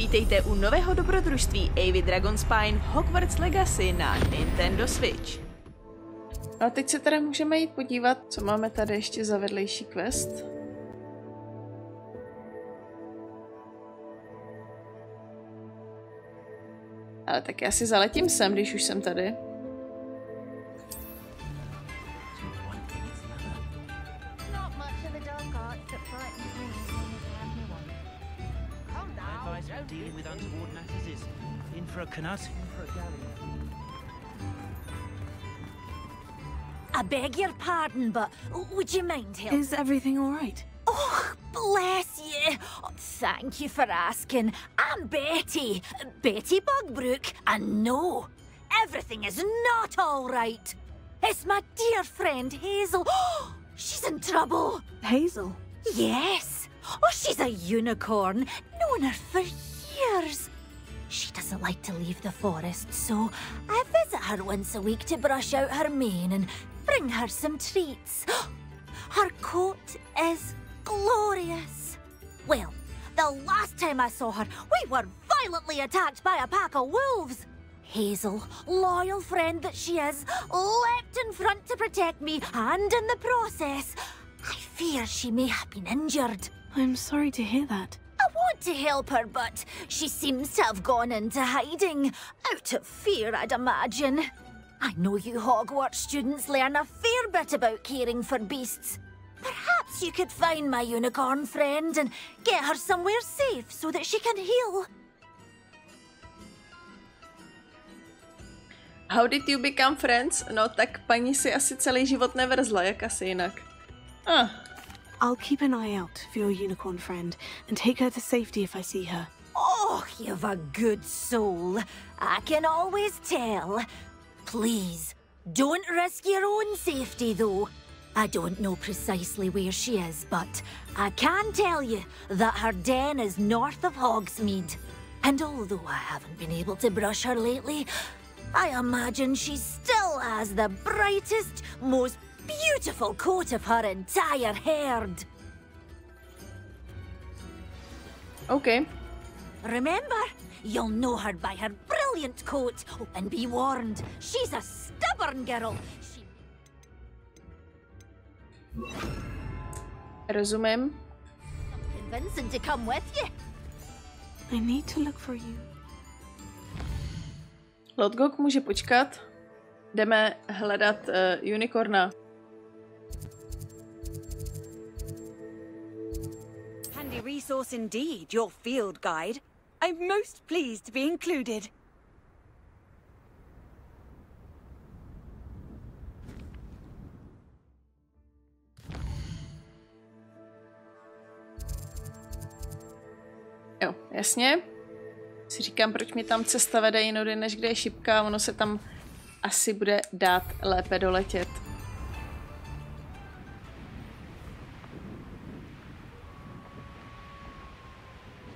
Vítejte u nového dobrodružství Avy Dragonspine Hogwarts Legacy na Nintendo Switch. A teď se teda můžeme jít podívat, co máme tady ještě za vedlejší quest. Ale tak já si zaletím sem, když už jsem tady. I beg your pardon, but would you mind help? Is everything all right? Oh, bless you. Thank you for asking. I'm Betty. Betty Bugbrooke. And no, everything is not all right. It's my dear friend Hazel. She's in trouble. Hazel? Yes. Oh, she's a unicorn. Known her for years. She doesn't like to leave the forest, so I visit her once a week to brush out her mane and bring her some treats. Her coat is glorious. Well, the last time I saw her, we were violently attacked by a pack of wolves. Hazel, loyal friend that she is, leapt in front to protect me, and in the process, I fear she may have been injured. I'm sorry to hear that. I want to help her, but she seems to have gone into hiding. Out of fear, I'd imagine. I know you Hogwarts students learn a fair bit about caring for beasts. Perhaps you could find my unicorn friend and get her somewhere safe so that she can heal. How did you become friends? No tak paní si asi celý život nevrzla, jak asi jinak. I'll keep an eye out for your unicorn friend and take her to safety if I see her. Oh, you've a good soul. I can always tell. Please, don't risk your own safety, though. I don't know precisely where she is, but I can tell you that her den is north of Hogsmeade. And although I haven't been able to brush her lately, I imagine she still has the brightest, most beautiful coat of her entire herd. OK. Remember, you'll know her by her brilliant coat. Oh, and be warned, she's a stubborn girl. Rozumím. Convincing to come with you. I need to look for you. Lodgok může počkat. Jdeme hledat unicorna. Handy resource indeed, your field guide. I'm most pleased to be included. Jo, jasně. Si říkám, proč mi tam cesta vede jinudy, než kde je šipka, ono se tam asi bude dát lépe doletět.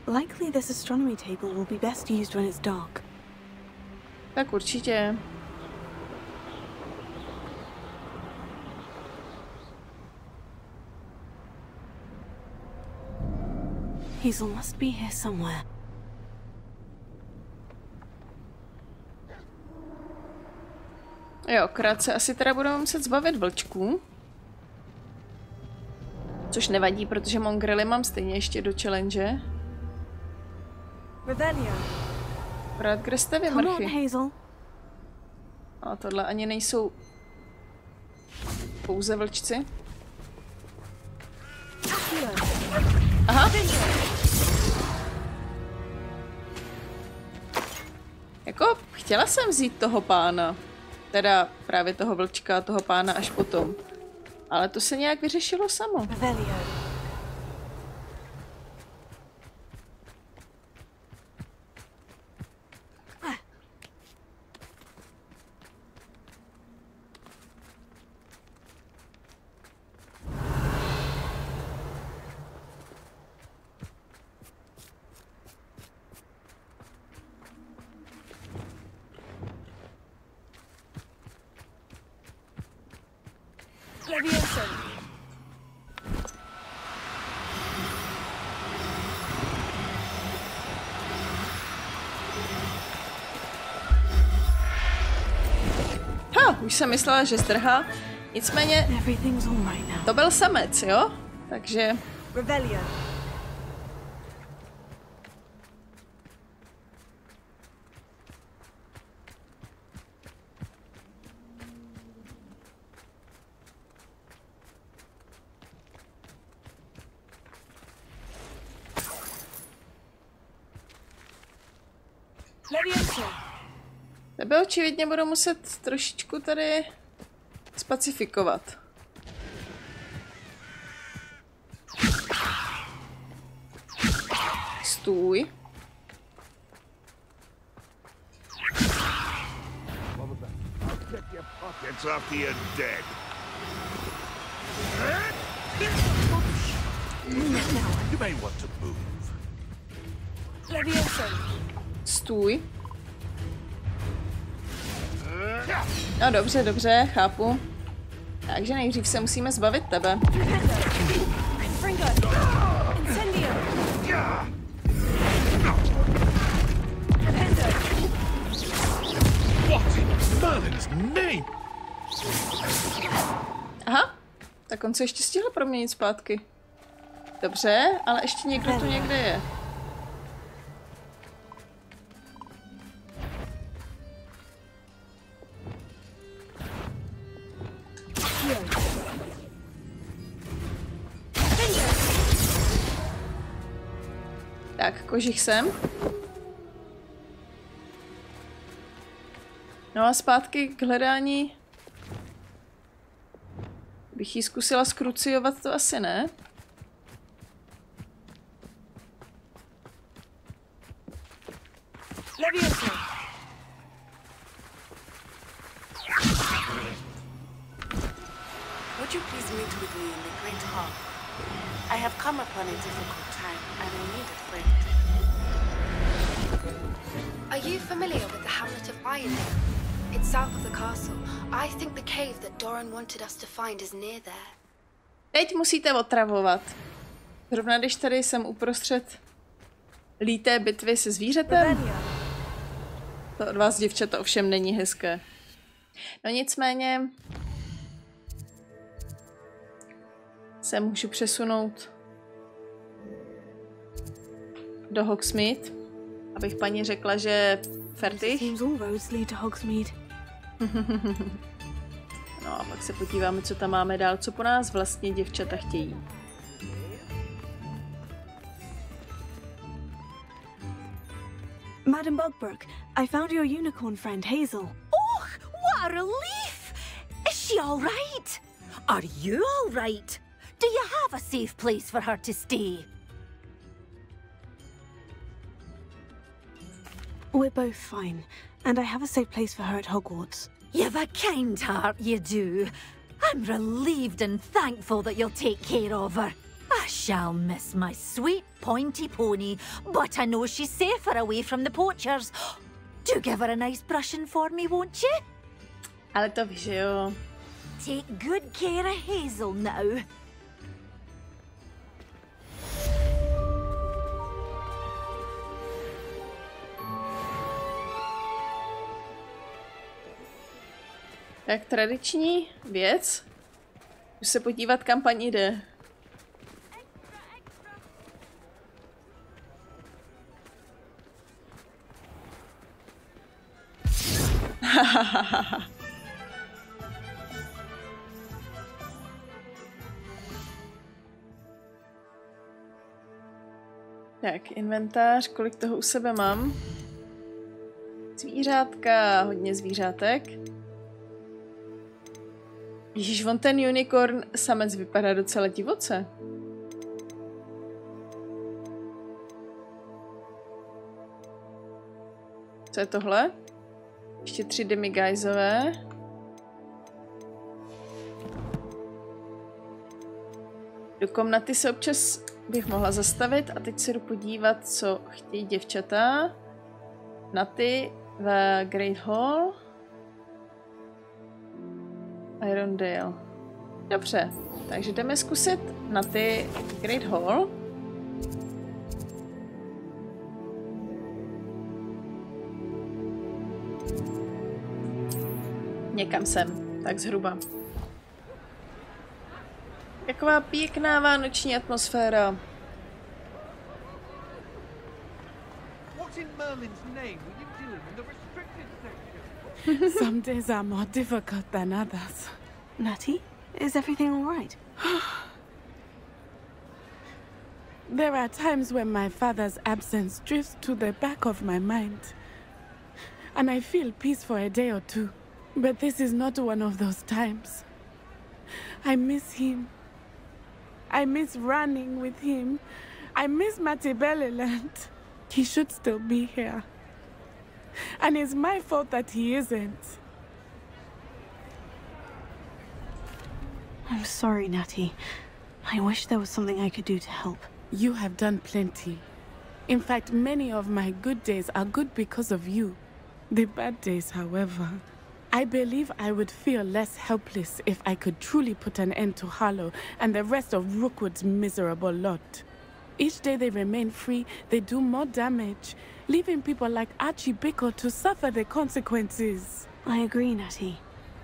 Likely this astronomy table will be best used when it's dark. Tak určitě. Hazel must be here somewhere. Jo, krátce asi teda budeme muset zbavit vlčků. Což nevadí, protože mongrely mám stejně ještě do challenge. Akorát kde jste vy, mrchy? A tohle ani nejsou pouze vlčci. Aha. Jako, chtěla jsem vzít toho pána. Teda právě toho vlčka, toho pána až potom. Ale to se nějak vyřešilo samo. už jsem myslela, že zdrhá. Nicméně to byl samec, jo? Takže... Rebellion. Tebe očividně budu muset trošičku tady spacifikovat. Stůj. Stůj. No dobře, dobře, chápu. Takže nejdřív se musíme zbavit tebe. Aha, tak on se ještě stihl proměnit zpátky. Dobře, ale ještě někdo tu někde je. Tak, kožich sem. No a zpátky k hledání. Bych jí zkusila skruciovat, to asi ne. Would you please meet with me in the Great Hall? I have come upon a difficult time and I need a friend. Are you familiar with the hamlet of Irondale? It's south of the castle. I think the cave that Doran wanted us to find is near there. Teď musíte otravovat. Zrovna když tady jsem uprostřed líté bitvy se zvířetem. To od vás, děvčata, ovšem není hezké. No nicméně se můžu přesunout do Hogsmeade, abych paní řekla, že fertig. No a pak se podíváme, co tam máme dál, co po nás vlastně děvčata chtějí. Madam Bugbrooke, I found your unicorn friend Hazel. Oh, what a relief! Is she all right? Are you all right? Do you have a safe place for her to stay? We're both fine, and I have a safe place for her at Hogwarts. You've a kind heart, you do. I'm relieved and thankful that you'll take care of her. I shall miss my sweet pointy pony, but I know she's safer away from the poachers. Do give her a nice brushing for me, won't you? Ale to víš, že jo. Take good care of Hazel now. Tak tradiční věc. Už se podívat, kam paní jde. Tak, inventář, kolik toho u sebe mám? Zvířátka, hodně zvířátek. Ježíš, on ten unicorn samec vypadá docela divoce. Co je tohle? Ještě 3 demigajzové. Do komnaty se občas bych mohla zastavit a teď se jdu podívat, co chtějí děvčata. Natty v Great Hall. Irondale. Dobře, takže jdeme zkusit Natty Great Hall. někam sem, tak zhruba. Taková pěkná vánoční atmosféra. Some days are more difficult than others. Natty, is everything all right? There are times when my father's absence drifts to the back of my mind, and I feel peace for a day or two. But this is not one of those times. I miss him. I miss running with him. I miss Mattibelliland. He should still be here. And it's my fault that he isn't. I'm sorry, Natty. I wish there was something I could do to help. You have done plenty. In fact, many of my good days are good because of you. The bad days, however, I believe I would feel less helpless if I could truly put an end to Harlow and the rest of Rookwood's miserable lot. Each day they remain free, they do more damage, leaving people like Archie Bickle to suffer the consequences. I agree, Natty.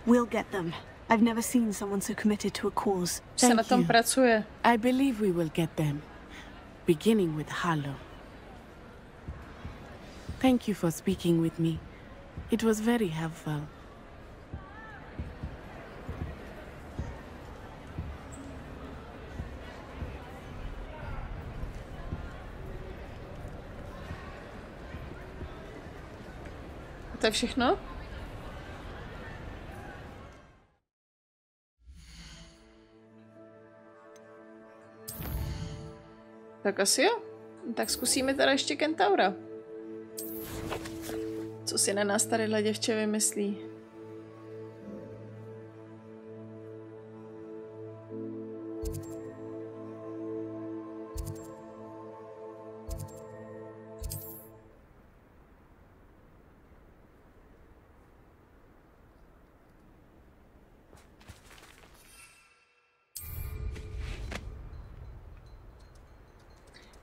We'll get them. I've never seen someone so committed to a cause. Se na tom pracuje. I believe we will get them, beginning with Harlow. Thank you for speaking with me. It was very helpful. To je všechno? Tak asi jo. Tak zkusíme teda ještě kentaura. Co si na nás tadyhle děvče vymyslí?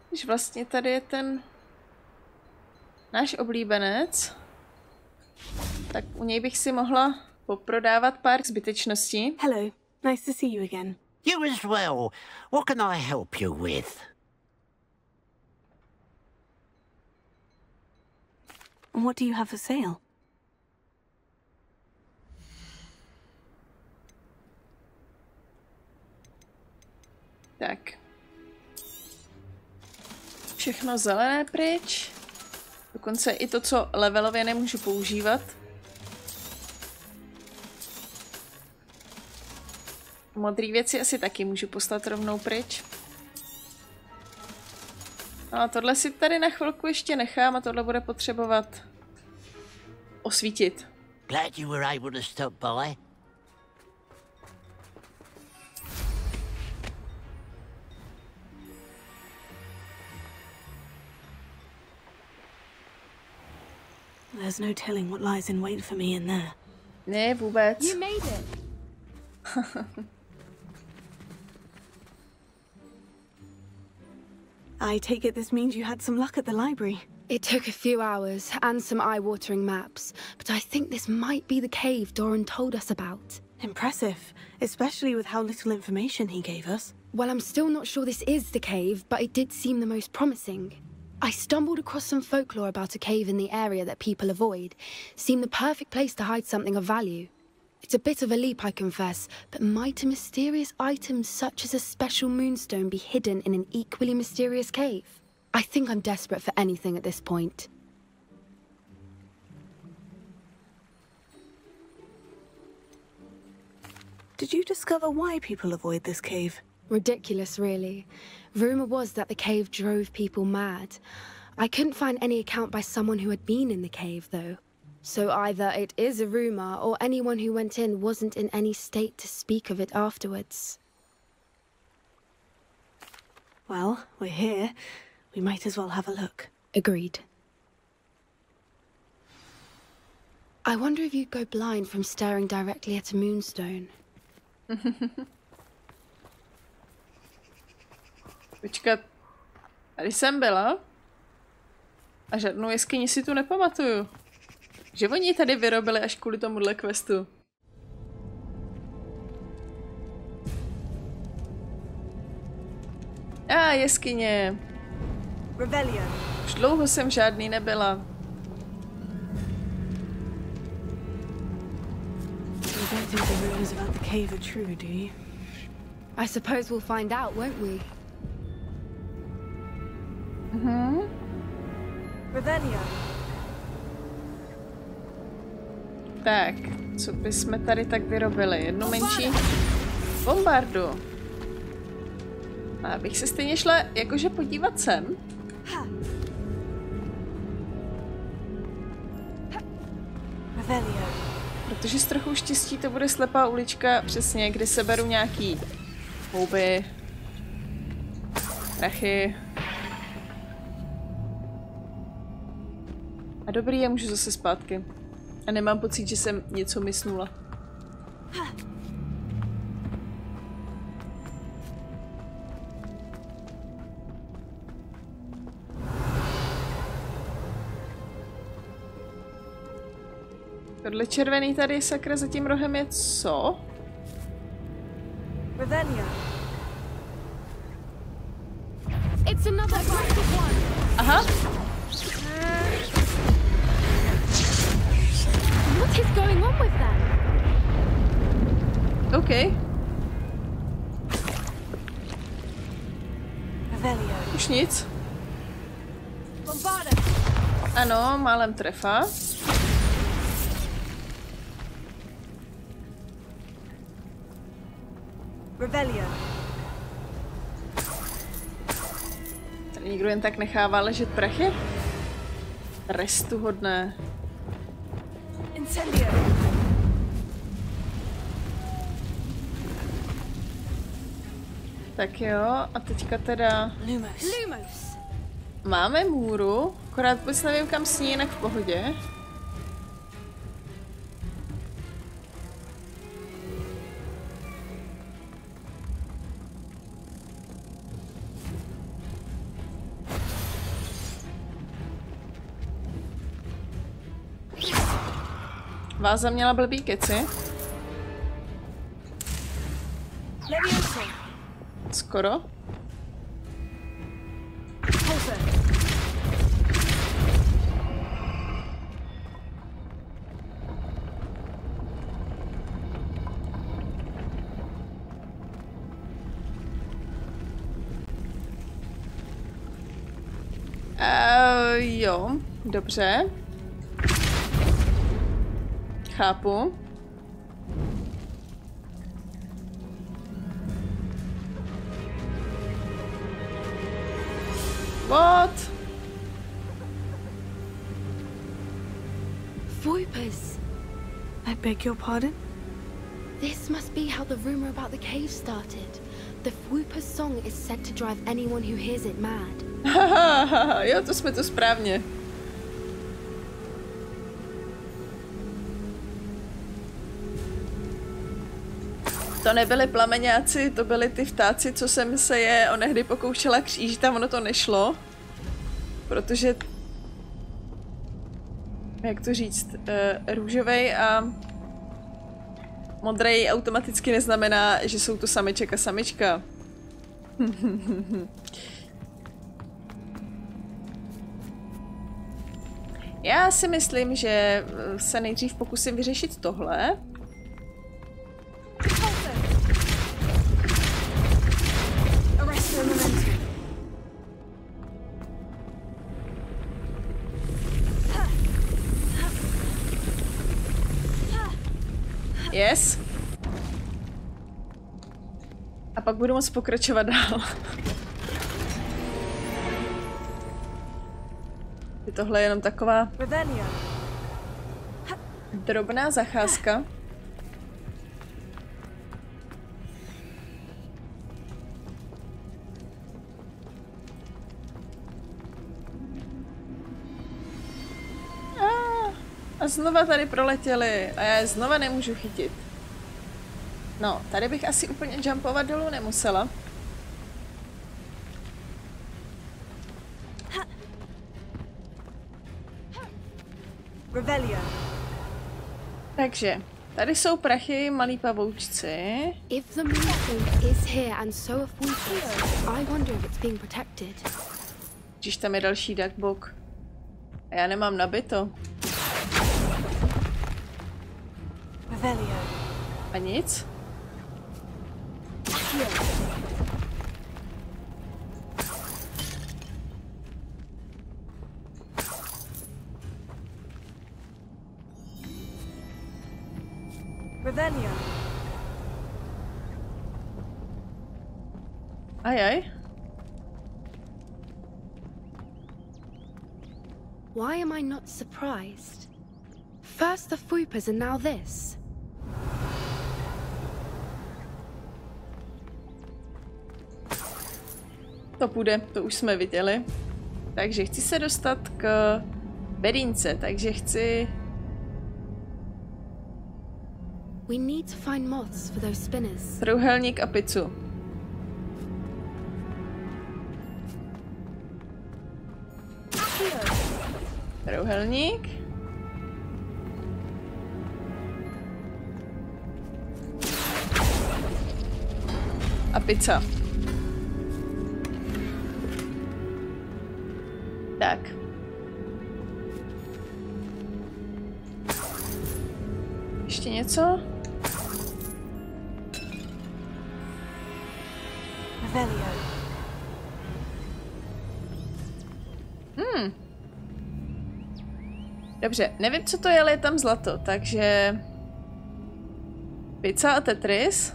Když vlastně tady je ten náš oblíbenec, tak u něj bych si mohla poprodávat pár zbytečností. Hello, nice to see you again. You as well. What can I help you with? What do you have for sale? Tak. Všechno zelené pryč. Dokonce i to, co levelově nemůžu používat. Modré věci asi taky můžu poslat rovnou pryč. No a tohle si tady na chvilku ještě nechám a tohle bude potřebovat osvítit. Glad you were able to stop by. There's no telling what lies in wait for me in there. Ne, vůbec. You made it. I take it this means you had some luck at the library. It took a few hours and some eye-watering maps, but I think this might be the cave Doran told us about. Impressive, especially with how little information he gave us. Well, I'm still not sure this is the cave, but it did seem the most promising. I stumbled across some folklore about a cave in the area that people avoid. Seemed the perfect place to hide something of value. It's a bit of a leap, I confess, but might a mysterious item such as a special moonstone be hidden in an equally mysterious cave? I think I'm desperate for anything at this point. Did you discover why people avoid this cave? Ridiculous, really. Rumour was that the cave drove people mad. I couldn't find any account by someone who had been in the cave, though. So either it is a rumour, or anyone who went in wasn't in any state to speak of it afterwards. Well, we're here. We might as well have a look. Agreed. I wonder if you'd go blind from staring directly at a moonstone. Počkat, tady jsem byla a žádnou jeskyni si tu nepamatuju. Že oni ji tady vyrobili až kvůli tomuhle questu. Jeskyně. Rebellion. Už dlouho jsem žádný nebyla. You don't think the rumors about the cave are true, do you? I suppose we'll find out, won't we? Rebellion. Tak, co bychom tady tak vyrobili? Jednu menší bombardu. A bych se stejně šla jakože podívat sem. Rebellion. Protože s trochou štěstí to bude slepá ulička, přesně, kde se beru nějaký houby, prachy. A dobrý, já můžu zase zpátky. A nemám pocit, že jsem něco mysnula. Tohle červený tady sakra za tím rohem je co? Rebellion. It's another aggressive one. Aha. What is going on with them? OK. Rebellion. Už nic. Bombarda. Ano, málem trefa. Rebellion. Tady někdo jen tak nechává ležet prachy? Trestuhodné. Incendio. Tak jo, a teďka teda... Lumos. Máme můru, akorát vůbec nevím, kam s ní, jinak v pohodě. Váza měla blbý keci. Skoro. Jo, dobře. Chápu. What? Voipers. I beg your pardon? This must be how the rumor about the cave started. The Whooper's song is said to drive anyone who hears it mad. Jo, to jsme to správně. To nebyli plameňáci, to byli ty vtáci, co jsem se je onehdy pokoušela křížit a ono to nešlo. Protože... Jak to říct? Růžovej a... modrej automaticky neznamená, že jsou to sameček a samička. Já si myslím, že se nejdřív pokusím vyřešit tohle. Yes. A pak budu moct pokračovat dál. Je tohle jenom taková drobná zacházka. A znova tady proletěli a já je znova nemůžu chytit. No, tady bych asi úplně jumpovat dolů nemusela. Rebellion. Takže, Tady jsou prachy, malí pavoučci. If the Moonstone is here and so are Footers, I wonder if it's being protected. Když tam je další duckbog. A já nemám nabito. A nic? Ajaj. Why am I not surprised? First the Foopers and now this. To půjde, to už jsme viděli. Takže chci se dostat k bedínce, takže chci... We need to find moths for those spinners. Trojúhelník a pizzu. Trojúhelník. A pizza. Tak. Ještě něco? Dobře, nevím, co to je, ale je tam zlato, takže... Pizza a Tetris.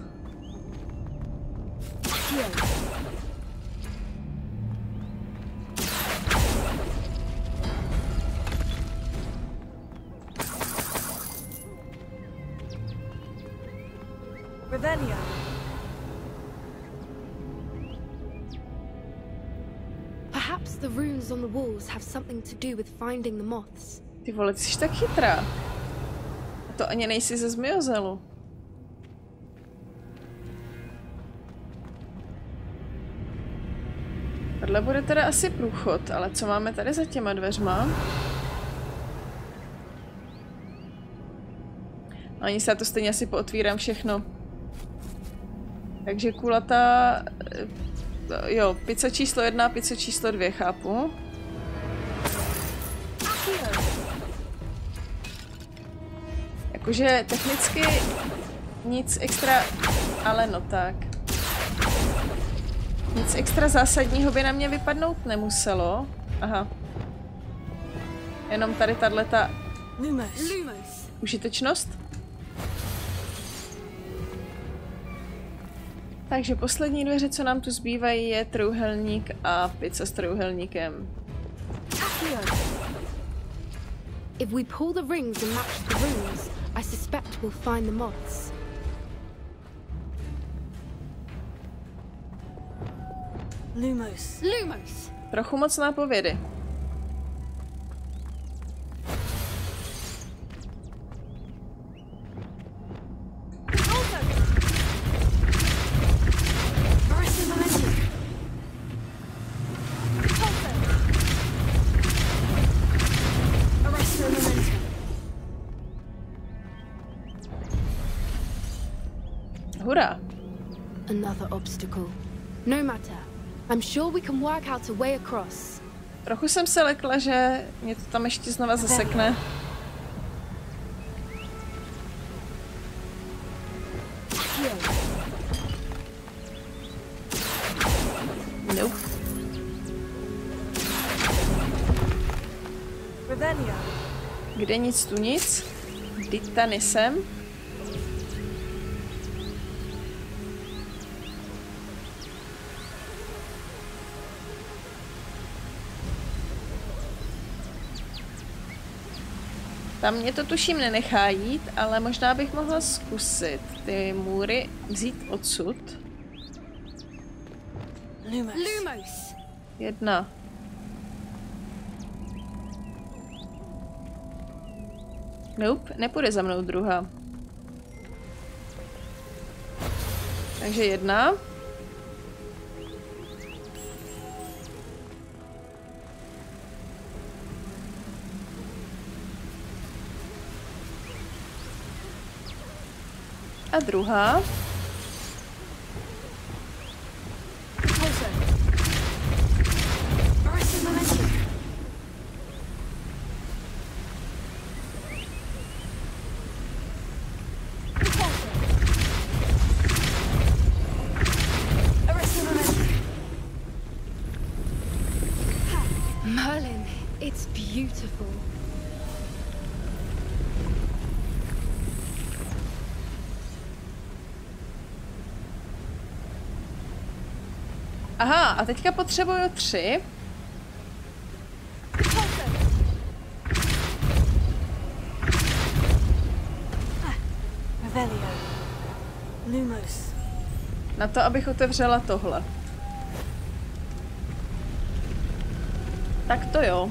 Perhaps the runes on the walls have something to do with finding the moths. Ty vole, ty jsi tak chytrá. A to ani nejsi ze Zmiozelu. Tohle bude teda asi průchod, ale co máme tady za těma dveřma? Ani se to stejně asi pootvírám všechno. Takže kulatá... Jo, pizza číslo 1, pizza číslo 2, chápu. Jakože technicky nic extra... Ale no tak. Nic extra zásadního by na mě vypadnout nemuselo. Aha. Jenom tady tato užitečnost. Takže poslední dveře, co nám tu zbývají, je trojúhelník a pizza s trojúhelníkem. If we pull the rings and match the runes, I suspect we'll find the moths. Lumos. Trochu moc nápovědy. Hurá. Another obstacle. No matter. I'm sure we can work out a way across. Trochu jsem se lekla, že mě to tam ještě znova zasekne. Nope. Kde nic tu nic? Dita nisem. Tam mě to tuším nenechá jít, ale možná bych mohla zkusit ty můry vzít odsud. Lumos. 1. Nope, nepůjde za mnou druhá. Takže 1. A druhá. Merlin, it's beautiful. Aha, a teďka potřebuju 3. Na to, abych otevřela tohle. Tak to jo.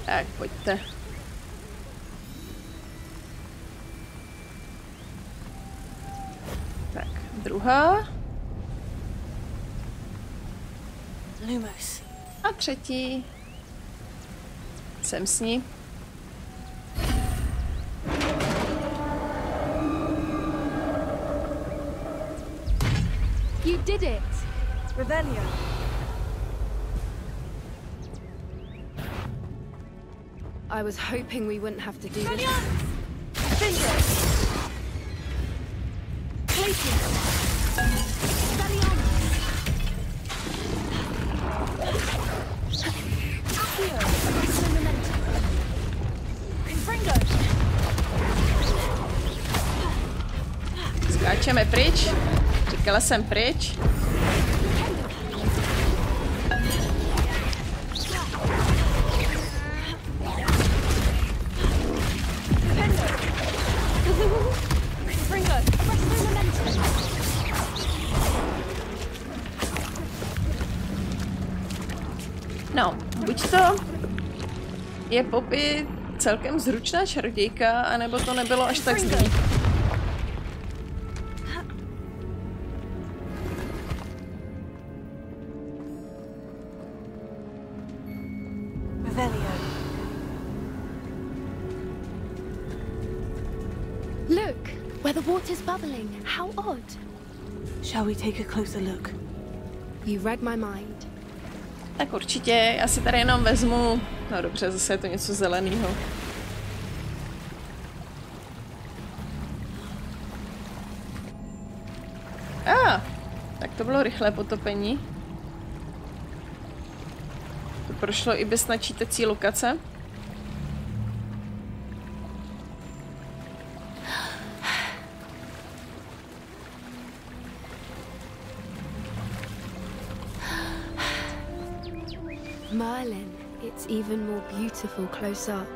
Tak, pojďte. Tak, druhá. A třetí. Jsem s ní. You did it! Revelio. I was hoping we wouldn't have to do this. Skáčeme pryč. Říkala jsem pryč. No, buď to je Poppy celkem zručná čarodějka, anebo to nebylo až tak zlý. Look, where the water's bubbling. How odd. Shall we take a closer look? You read my mind. Tak určitě, já si tady jenom vezmu... No dobře, zase je to něco zeleného. Tak to bylo rychlé potopení. To prošlo i bez načítací lokace. Merlin, it's even more beautiful close up.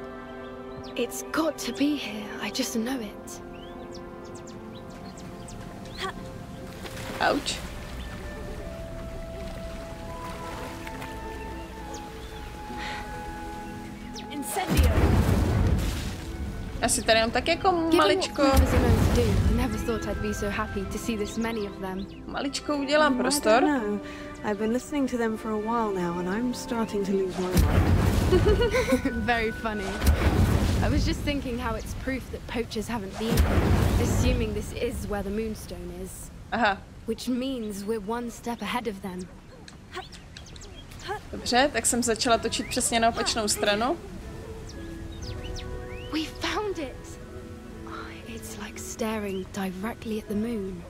It's got to be here, I just know it. Ouch. Asi tady jenom tak jako maličko. Maličko udělám prostor. I've been listening to them for a while now and I'm starting to lose my mind. Very funny. I was just thinking how it's proof that poachers haven't been here, assuming this is where the Moonstone is. Aha. Which means we're one step ahead of them. Dobře, tak jsem začala točit přesně na opačnou stranu. We found it! Oh, it's like staring directly at the moon.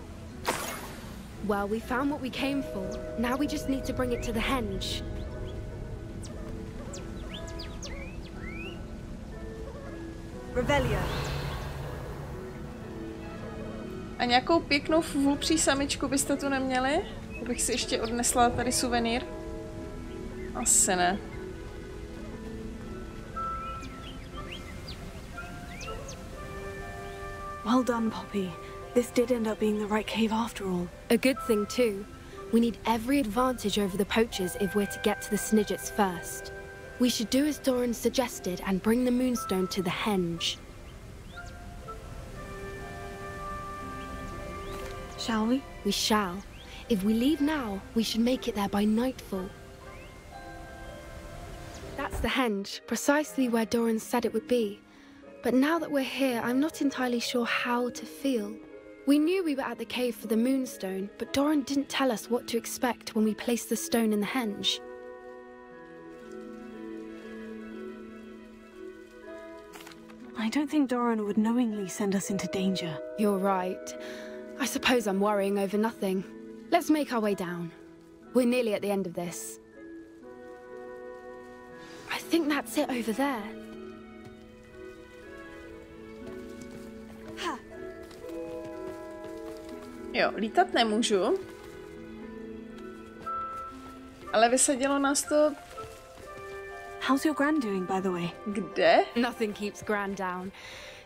Well, we found what we came for. Now we just need to bring it to the henge. Revelio. A nějakou pěknou vůpří samičku byste tu neměli? Abych si ještě odnesla tady suvenýr? Asi ne. Well done, Poppy. This did end up being the right cave after all. A good thing too. We need every advantage over the poachers if we're to get to the Snidgets first. We should do as Doran suggested and bring the Moonstone to the henge. Shall we? We shall. If we leave now, we should make it there by nightfall. That's the henge, precisely where Doran said it would be. But now that we're here, I'm not entirely sure how to feel. We knew we were at the cave for the Moonstone, but Doran didn't tell us what to expect when we placed the stone in the henge. I don't think Doran would knowingly send us into danger. You're right. I suppose I'm worrying over nothing. Let's make our way down. We're nearly at the end of this. I think that's it over there. Jo, lítat nemůžu. Ale vysadilo nás to... How's your gran doing, by the way? Kde? Nothing keeps Gran down.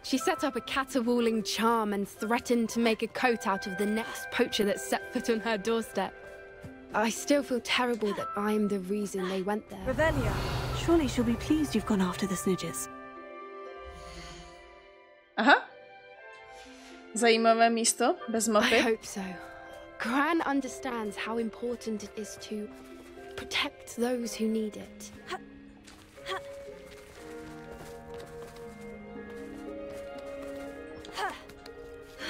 She set up a caterwauling charm and threatened to make a coat out of the next poacher that set foot on her doorstep. I still feel terrible that I'm the reason they went there. Revelia, surely she'll be pleased you've gone after the snidges. Aha. Zajímavé místo, bez mapy. I hope so. Gran understands how important it is to protect those who need it.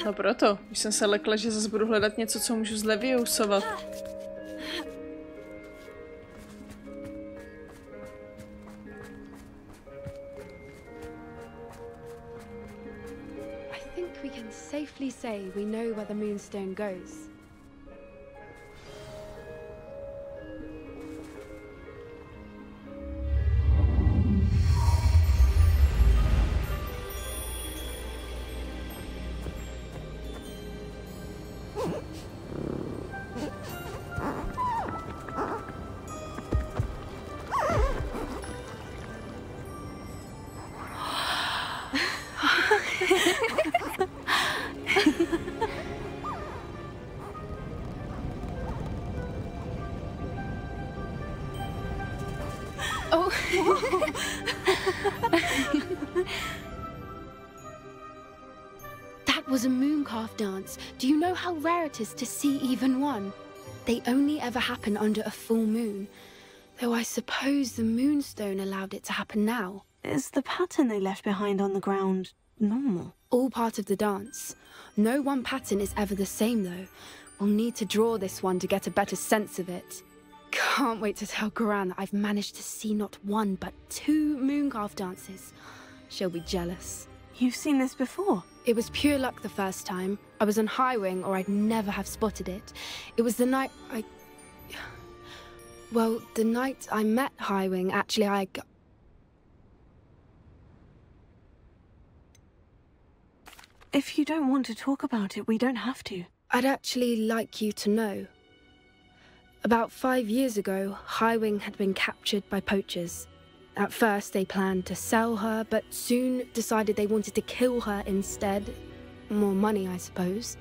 No proto. Už jsem se lekla, že zase budu hledat něco, co můžu zleviousovat. I think we can safely say we know where the Moonstone goes. That was a mooncalf dance. Do you know how rare it is to see even one? They only ever happen under a full moon. Though I suppose the Moonstone allowed it to happen now. Is the pattern they left behind on the ground normal? All part of the dance. No one pattern is ever the same though. We'll need to draw this one to get a better sense of it. Can't wait to tell Gran that I've managed to see not one but 2 mooncalf dances. She'll be jealous. You've seen this before? It was pure luck the first time. I was on Highwing or I'd never have spotted it. It was the night Well, the night I met Highwing, actually If you don't want to talk about it, we don't have to. I'd actually like you to know. About 5 years ago, Highwing had been captured by poachers. At first, they planned to sell her, but soon decided they wanted to kill her instead. More money, I suppose.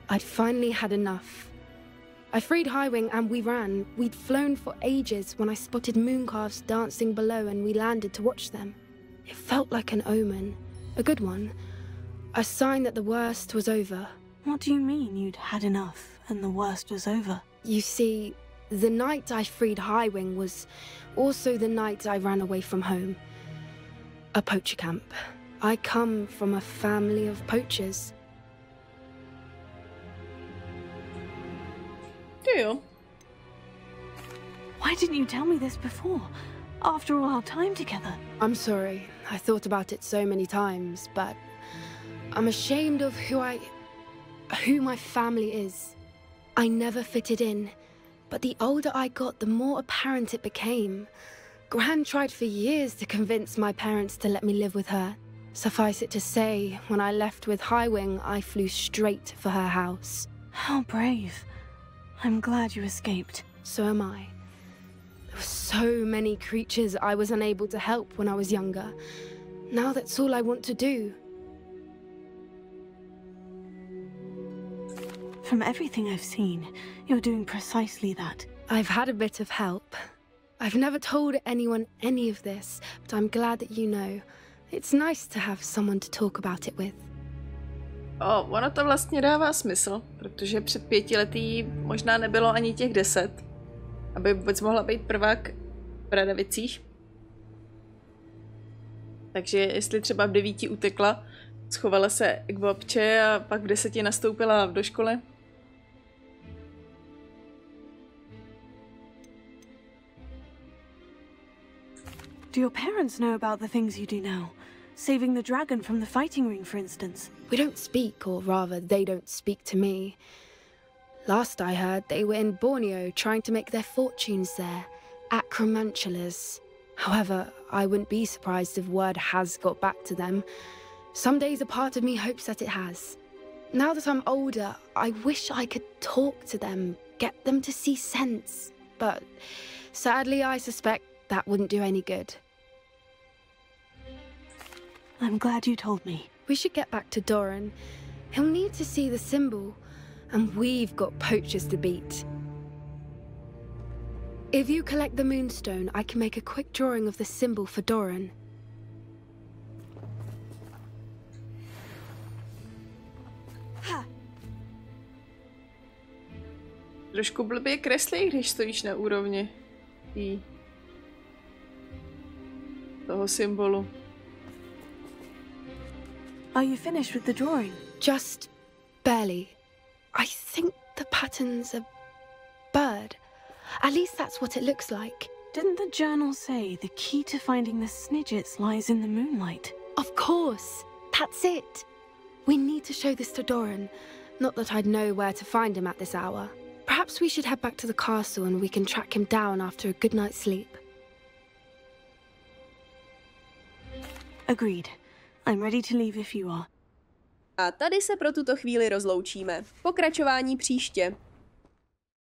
I'd finally had enough. I freed Highwing and we ran. We'd flown for ages when I spotted mooncalves dancing below and we landed to watch them. It felt like an omen. A good one. A sign that the worst was over. What do you mean you'd had enough and the worst was over? You see, the night I freed Highwing was also the night I ran away from home. A poacher camp. I come from a family of poachers. Do you? Why didn't you tell me this before? After all our time together. I'm sorry. I thought about it so many times, but I'm ashamed of who my family is. I never fitted in, but the older I got, the more apparent it became. Gran tried for years to convince my parents to let me live with her. Suffice it to say, when I left with Highwing, I flew straight for her house. How brave. I'm glad you escaped. So am I. There were so many creatures I was unable to help when I was younger. Now that's all I want to do. From everything I've seen, you're doing precisely that. I've had a bit of help. I've never told anyone any of this, but I'm glad that you know. It's nice to have someone to talk about it with. Ono to vlastně dává smysl, protože před 5 lety možná nebylo ani těch 10, aby vůbec mohla být prvák v Radavicích. Takže jestli třeba v 9 utekla, schovala se k babče a pak v 10 nastoupila do školy. Do your parents know about the things you do now? Saving the dragon from the fighting ring, for instance. We don't speak, or rather, they don't speak to me. Last I heard, they were in Borneo trying to make their fortunes there, acromantulas. However, I wouldn't be surprised if word has got back to them. Some days a part of me hopes that it has. Now that I'm older, I wish I could talk to them, get them to see sense. But sadly, I suspect that wouldn't do any good. I'm glad you told me. We should get back to Doran. He'll need to see the symbol, and we've got poachers to beat. If you collect the Moonstone, I can make a quick drawing of the symbol for Doran. Trošku blbě kreslí, když stojíš na úrovni toho symbolu. Are you finished with the drawing? Just barely. I think the pattern's a bird. At least that's what it looks like. Didn't the journal say the key to finding the Snidgets lies in the moonlight? Of course. That's it. We need to show this to Doran. Not that I'd know where to find him at this hour. Perhaps we should head back to the castle and we can track him down after a good night's sleep. Agreed. I'm ready to leave if you are. A tady se pro tuto chvíli rozloučíme. Pokračování příště.